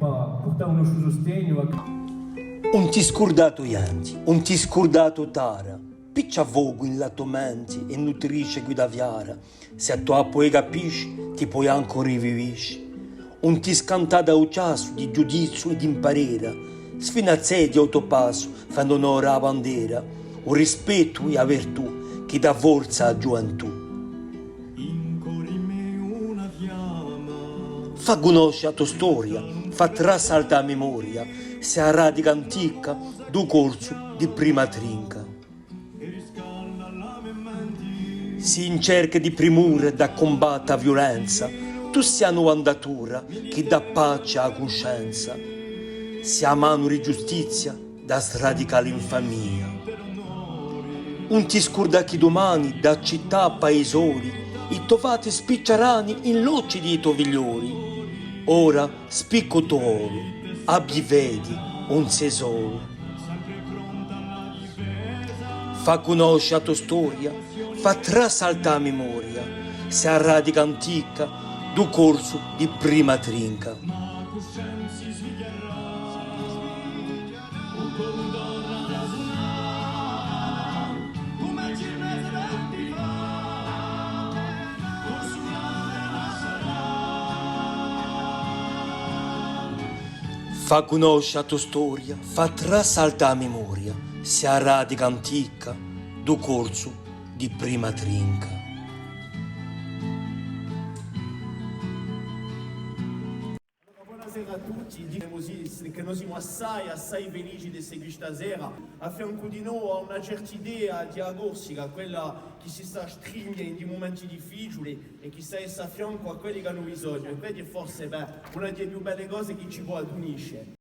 portare uno sostegno. Non ti scordato Ianti, non ti scordato Tara, piccia vogo in lato menti e nutrice guida viara, se tu poi capisci ti puoi anche rivivisci. Non ti scantata o ciasso di giudizio e di imparera, sfinazze di autopasso fanno onore alla bandera, un rispetto e la virtù che dà forza a gioventù. Fa conoscere la tua storia, fa trasalta la memoria, se a radica antica do corso di prima trinca. Si in cerca di primura da combatta violenza, tu sia andatura che dà pace alla coscienza, si a mano di giustizia da sradica l'infamia. Non ti scorda che domani da città a paesori i tovati spicciarani in locci di tovigliori. Ora spicco toro, abbi vedi, un sei solo. Fa conoscere la tua storia, fa trasaltare la memoria, se a radica antica do corso di prima trinca. Fa conoscere la tua storia, fa trasaltare la memoria, se a radica antica do corso di prima trinca. Buonasera a tutti, che noi siamo assai felici di seguire stasera. A fianco di noi a una certa idea diagnostica, quella che si sta stringendo in momenti difficili e che sta a fianco a quelli che hanno bisogno. E quindi forse una delle più belle cose che ci può unisce.